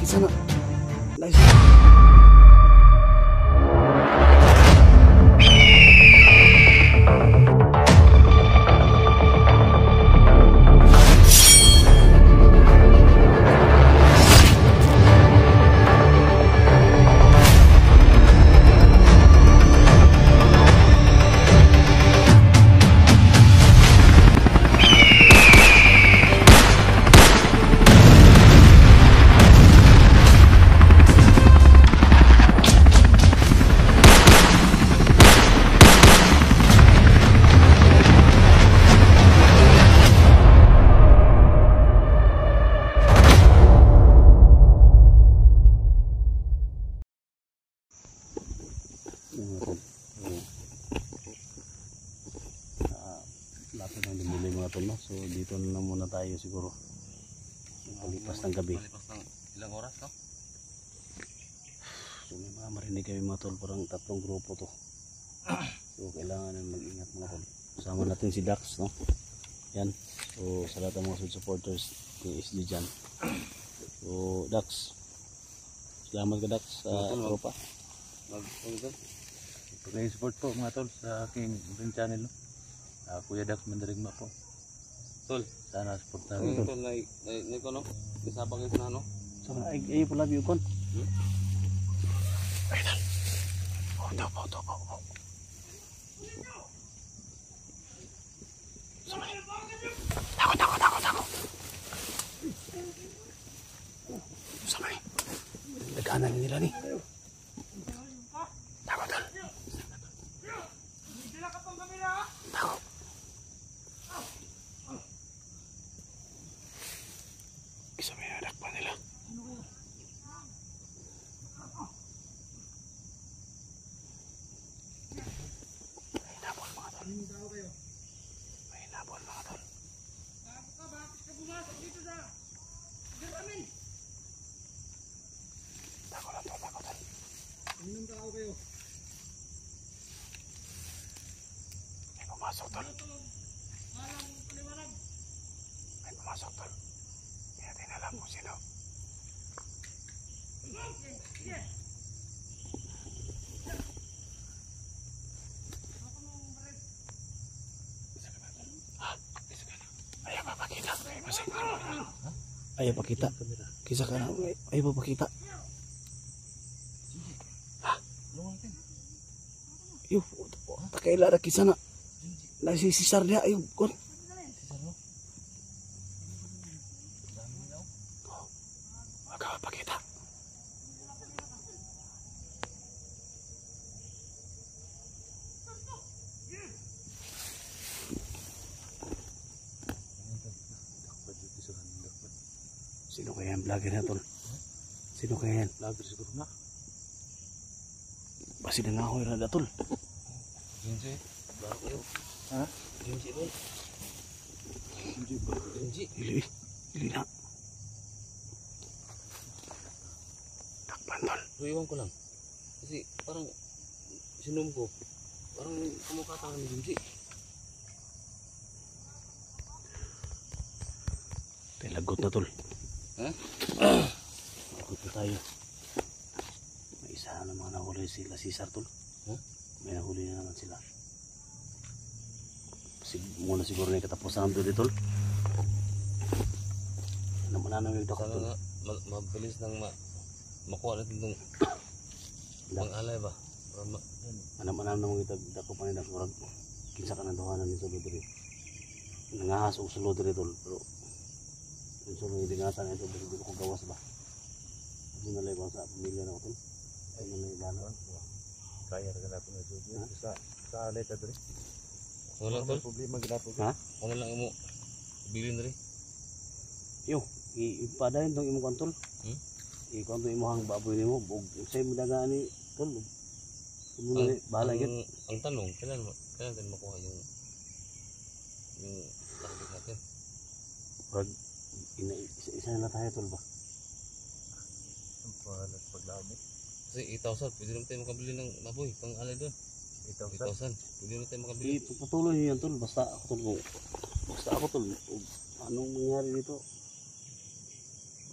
sana. Nice. Lapit ng dimili mga tol, no? So dito na muna tayo siguro palipas ng gabi. Palipas ng ilang oras to? So may mga marinig kami mga tol, parang tatlong grupo to. So kailangan na mag-ingat mga tol. Kasama natin si Dax, no? Yan. So sa lahat ng mga supporters ni SD dyan. So Dax, salamat ka Dax sa tropa. Pag-support po mga tol sa aking channel, no? Kuya Dax Mandarigma po. Tol, sana supportahan mo. Tol, na ko no? Isabang is na no? Sana ay pala view kon. Ay dal. Oh, topo. Sama. Tako. Sama ni. Dekanan nila ni. Tako dal. Tako. Isa may anak pa nila. May nabol mga tol. Tako lang tol. May pumasok tol. Hindi natin alam kung sino. Ayaw pakita. Kisa ka na. Ayaw pakita. Ayaw. Takaila na kisa na. Nasisisar niya. Ayaw. Kon. Pakita. Sino kaya yung vlogger na tol? Sino kaya yan? Vlogger siguro na. Basi na nga ako yung tol. Jinji. Bago kayo. Ha? Jinji tol. Jinji. Ili na. Takpan tol. So iwan ko lang. Kasi parang sinum ko. Parang kumukha tangan ni Jinji. Lagot na tol. Ha? Lagot na tayo. May isa na mga nahuli sila Cesar tol. Ha? May nahuli na naman sila. Muna siguro na yung katapusan doon tol. Mananang yung dakat tol. Mabilis nang makuha natin itong pang-alay ba? Manam naman yung dako pa nila. Kinsa ka ng tuhanan ni Solo dito. Nangahas o Solo dito tol. Pero yung Solo yung dingatan ito. Dito ko gawas ba? Hindi nalay ko sa pamilya na ko tol. Ay nalay ba na? Kaya na natin na Solo. Sa alay ta dito. Wala tol? Problema ginapo. Ha? Ano lang mo bilin rin? Yo, ipadayon tong imong kantol. Ikaw tong imong baboy nimo, bug say mo dagaan ni tol. Kumo ni bahala gyud. Ang tanong, kailan din makuha yung target natin? Pag isa na tayo tol ba? Ang pahalas paglabo. Kasi 8,000, pwede naman tayo makabili ng baboy, pang alay doon. 8,000, pwede naman tayo makabili. Ipatuloy niyo yan tol, basta ako tol. Anong mangyari dito?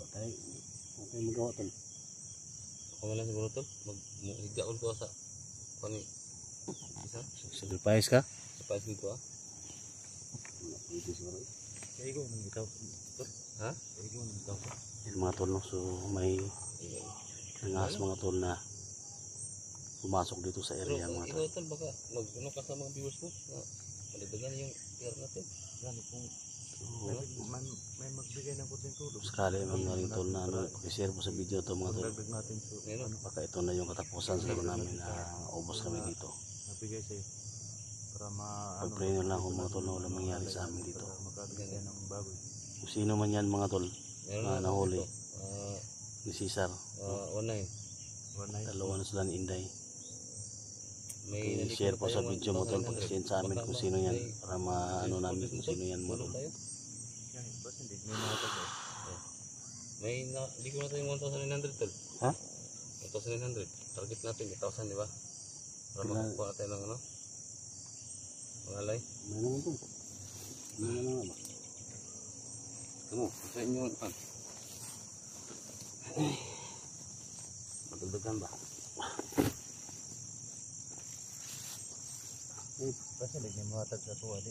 Patay. Okay, magawa tol. Ako na lang siguro tol. Mag-higyaon ko sa kani isa. Sacrifice ka? Sa pasin ko ah. Wala pwede siguro. Kaya ko nang itaw. Ha? Kaya ko nang itaw. Yan mga tol, no? So may nangas mga tol na pumasok dito sa area mga tol. Ikaw tol, baka mag-ano ka sa mga viewers mo na malibagan yung PR natin. Gani kung may magbigay ng konting tulong. Sakali mga rin tol na ano, pakishare po sa video to mga tol. Dagdag natin so, ano, Baka ito na yung katapusan siguro namin na ubos kami dito. nabigay sa'yo para Pag-pray nyo lang kung mga tol na walang mangyari sa amin dito. makabigyan ng bago. Kung sino man yan mga tol na nahuli ni Cesar. 19. Dalawa na sila ni Inday. May I-share po sa video mo tol, pag-send sa amin kung sino yan para maano namin kung sino yan mga tol. May hindi ko na tayo 1,900 tol. Ha? 1,900. Target natin 1,000 di ba? Para makakuha natin ng ano? Mangalay. May naman tol. May naman nga ba? Ano? Sa inyo pan. Matuldugan ba? Kasi lagi mahatag sa tuwa di.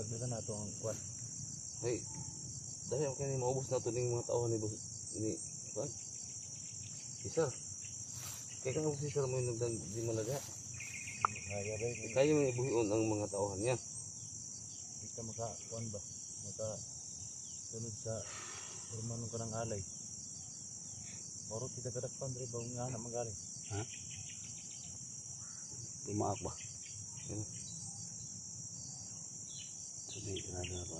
Dagdagan na ito ang kwan. Hey, dahil ako kayo maubos na ito ng mga tao ni kwan. Isar. Kaya kang si Sir mo yung di malaga. Kaya mo ibuhion ang mga tauhan niya. Hindi ka makakuan ba? Sunod sa urmanong ka ng alay. Moro kita kadakpan rin ba nga na magaling. Ha? Tumaak ba? Yan. Sabi, grabe na po.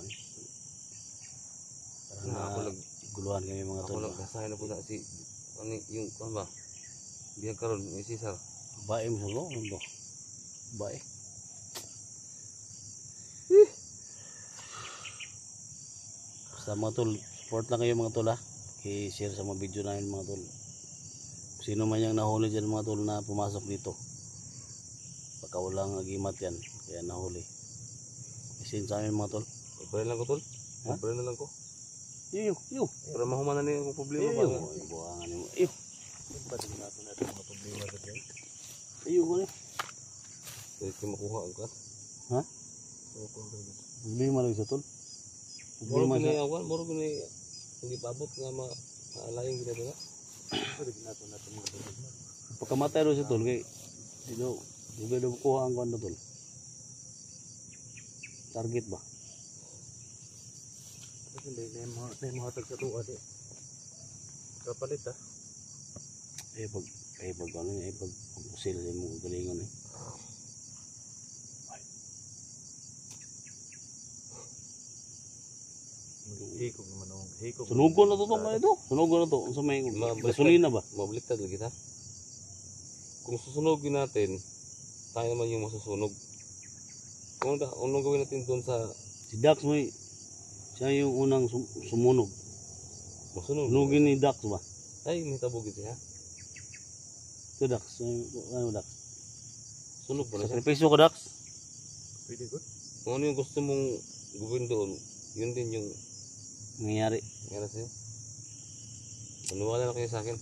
Parang Na ako lang guluhan kami mga ako tol. lang kasahin na po na si ano yung kwan ba? Biyag karon ni Cesar. Bae mo sa ano ba? Bae. Basta mga tol, support lang kayo mga tol ha. I-share sa mga video namin mga tol. Sino man yung nahuli dyan mga tol na pumasok dito. Baka walang agimat yan. Kaya nahuli. I-send sa amin mga tol. Pare lang ko tol. Ha? Pare na lang ko. Iyo. Para mahuman na niyo ang problema ba? Iyo. Buwangan mo. Iyo. Pati natin natin mga problema sa diyan. Iyo ko rin. Pwede ko makuha ang ka. Ha? Problema lang sa tol. Moro Problema ko na sa... yawan, moro ko na hindi paabot nga maalayong ginagawa. Pwede natin mga problema. Pagkamatay rin sa tol, kay dito kuha ang kwan na tol. Target ba? Kasi hindi mahatag sa tuwa di. Kapalit ah. Pag ano niya, pag usil sa mong galingon eh. Hikog naman ang hikog. Sunugon na to tong ito. Sunugon na to. Ang sa may gasolina ba? Mabaliktad lagi ta. Kung susunogin natin, tayo naman yung masusunog. Kung unang gawin natin doon sa Si Dax mo siya yung unang sumunog. masunog. Sunugin ni Dax ba? Ay, may tabugit siya. Ito Dax. Ano Dax? Sunog pa na siya. Sakripisyo ko Dax. Pwede ko. Kung ano yung gusto mong gawin doon, yun din yung Nangyayari. meron sa'yo. Maniwala na kayo sa akin.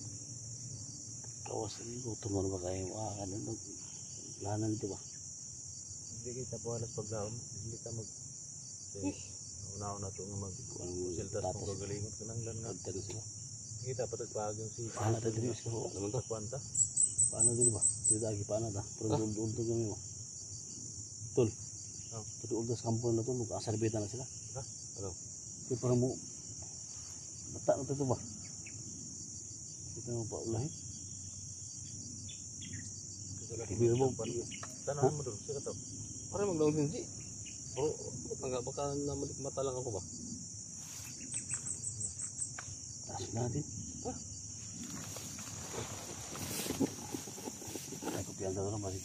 Kawas rin. Gutom na ba kayo? Ano? Lahanan dito ba? Hindi kita po halos paglaon. Hindi ka mag... Una-una ito nga mag-siltas kung gagalingon ka nang lan nga. Pagtalo sila. Kita patag paag yung si... Paano tayo dito? Naman ta? Kwanta? Paano dito ba? Dito lagi paano ta? Pero dulto kami mo. Tol. Tutuol sa kampo na tol. Asarbitan na sila. Ha? Ano? Kaya parang mo. Bata na ito ba? Kita mo pa ulahin. Ibig mo. Tanahan mo doon. Sika to. Parang maglaong sinsi. Pero baka mata lang ako ba? Taas natin. Ay, kupihan ka doon.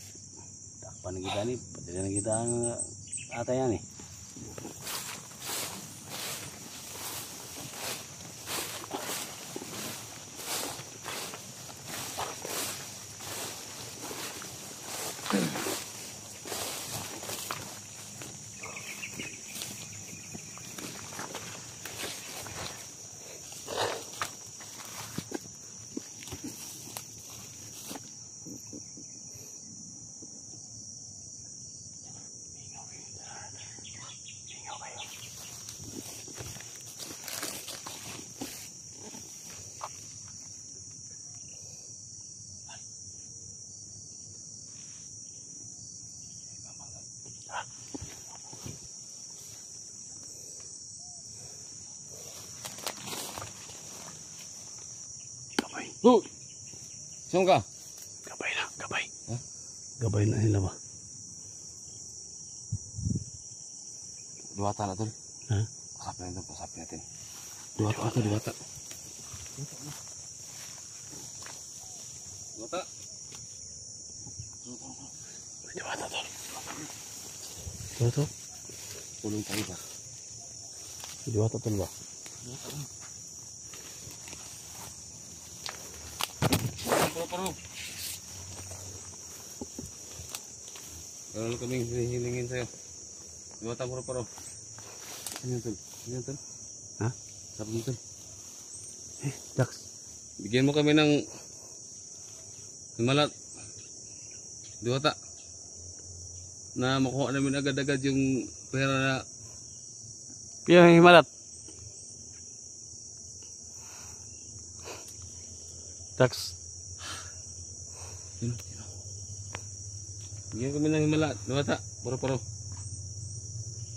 Takpan na kita ni. Padala na kita ang atayan eh. Gabay. Oh! Saan ka? Gabay na, gabay. Ha? Gabay na nila ba? Diwata na tol. Ha? Pasapin natin. Diwata na to, diwata. Diwata. Diwata to. Diwata. Tulong tayo ba? Diwata to ba? Paro. Meron kaming hilingin sa'yo. Diwata paro. Ano yun tol? Ano yun tol? Ha? Sabi mo tol. Dax. Bigyan mo kami ng himalat. Diwata. Na makuha namin agad-agad yung pera na Yung himalat. Dax. bigyan kami ng himala. Diwata. Paro.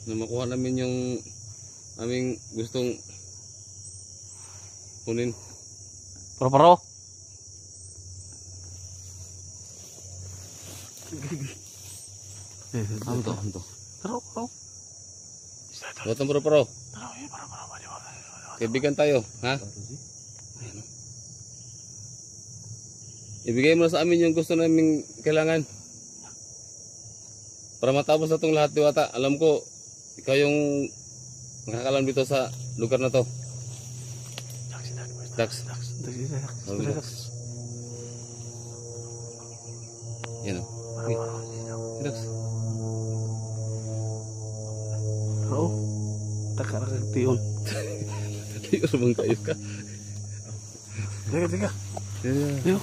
Na makuha namin yung aming gustong kunin. Paro-paro. Ano to? Paro-paro. Diwata paro. Kaibigan tayo, ha? Ibigay mo na sa amin yung gusto naming kailangan. Para matapos na itong lahat, Diwata. Alam ko, ikaw yung nakakalam dito sa lugar na to. Dax. Yan o. Dax. Oo. Taka na kagtiyon. Tayo bang kayo ka? Teka. Yeah. Yo.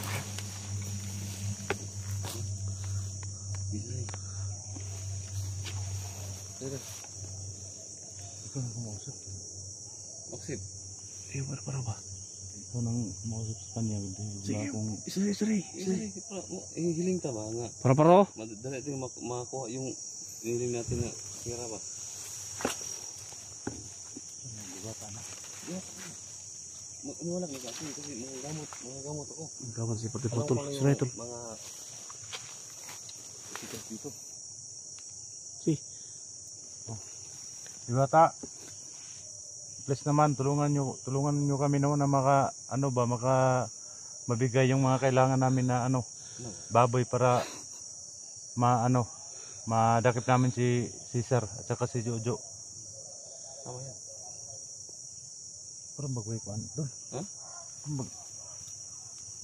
Ikaw nang kumausap. Maksip. Paro ba? Ikaw nang kumausap sa kanya. Sige, Wala akong... sorry. Hiling ka ba nga? Paro-paro. Madali ito yung makakuha yung hiling natin na pera ba? Diwata na. Wala ka kasi mga gamot ako. Gawan si pati Alam ko putol. lang Sorry yung tol. mga sikas dito. Diwata. Please naman, tulungan nyo kami naman na mabigay yung mga kailangan namin na baboy para madakip namin si Cesar at saka si Jojo. Tama yan. Parang bagway ko doon. Ha?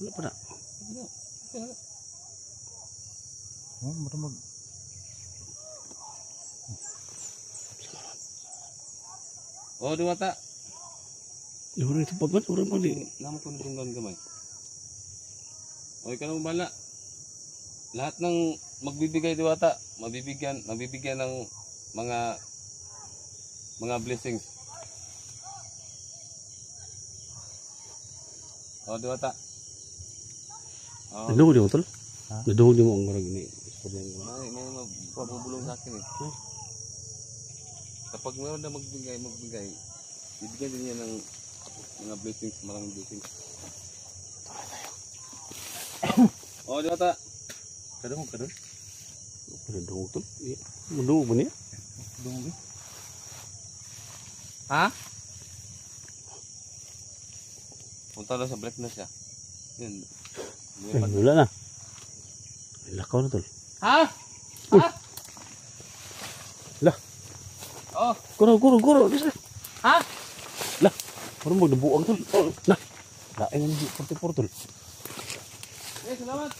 Wala pa na. Marang Oh, Diwata. Yung ito pagman. Orang pang di. Naman ko nitunggan gamay. O, ikaw naman bala. Lahat ng magbibigay, Diwata, mabibigyan ng mga blessings. O, Diwata. O, Nadungog di mo tol? Ha? Nadungog di mo ang marag ini. may mabubulong sa akin eh. Kapag meron na magbigay, bibigyan din niya ng mga blessings, maraming blessings. O, Diwata. kadung ka doon. Nadungog tol. Nadungog ba niya? Kadung Ha? Punta daw sa break na siya. Yun. Ay, wala na. Ay, lakaw na tol. Ha? Ha? Lah. Oh, Guro. Bisa. ha? Lah. Parang magdabuang tol. Lah. Lain nga ni porto tol. Eh, salamat.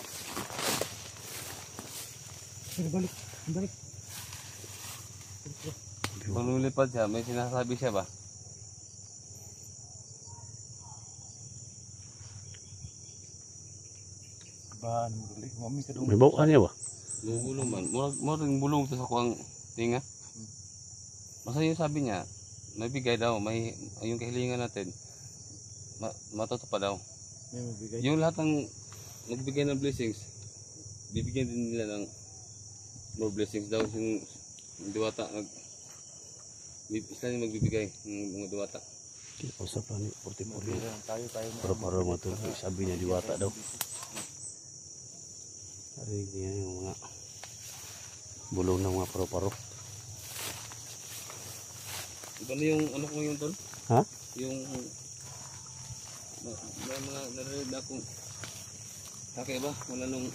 Balik. Pag lumilipad siya, may sinasabi siya ba? Ba, ano mo dali? Mami kadung. May bawaan niya ba? Bulong man. Murag bulong to sa kuwang tinga. Basta yung sabi niya, may bigay daw, may yung kahilingan natin, matutupad daw. May mabigay. Yung lahat ng nagbigay ng blessings, bibigyan din nila ng more blessings daw. Yung Ang diwata, sila yung magbibigay ng mga diwata. Usap lang ni 44 yun. Tayo Paro-paro mga tol. Sabi niya diwata daw. Narinig niya yung mga bulong ng mga paro-paro. Iba na yung ano ko ngayon tol? Ha? Yung may mga narinig na akong sakay ba? Wala nung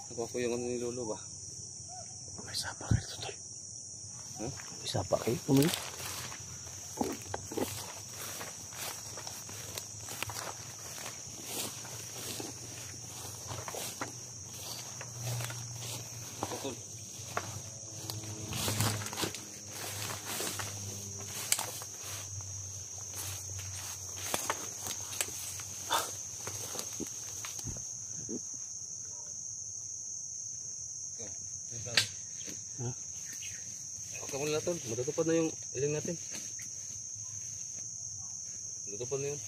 nakuha ko yung ano ni Lolo ba? May sapa kayo dito tol. Ha? May sapa kayo. Kumuli. Tol. Ha? Okay mo na tol, matutupad na yung iling natin. Matutupad na yun.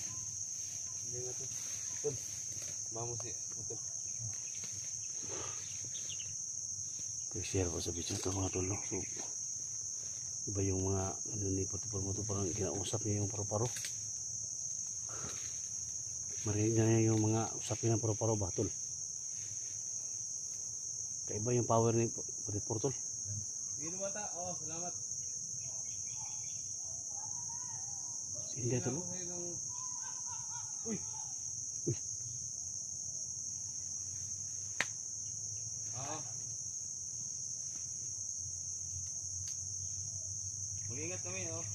Iling natin. Tol, mamo si tol. I-share ko sa video ito mga tol. No? So, iba yung mga ano ni Potipor mo to, parang kinausap niya yung paro-paro. Marinig na niya yung mga usapin ng paro-paro ba tol? Kaiba yung power ni Potipor tol. Sige bata, oh salamat. Hindi tol. No? Uy. Uy. Ah. Mag-ingat kami, oh.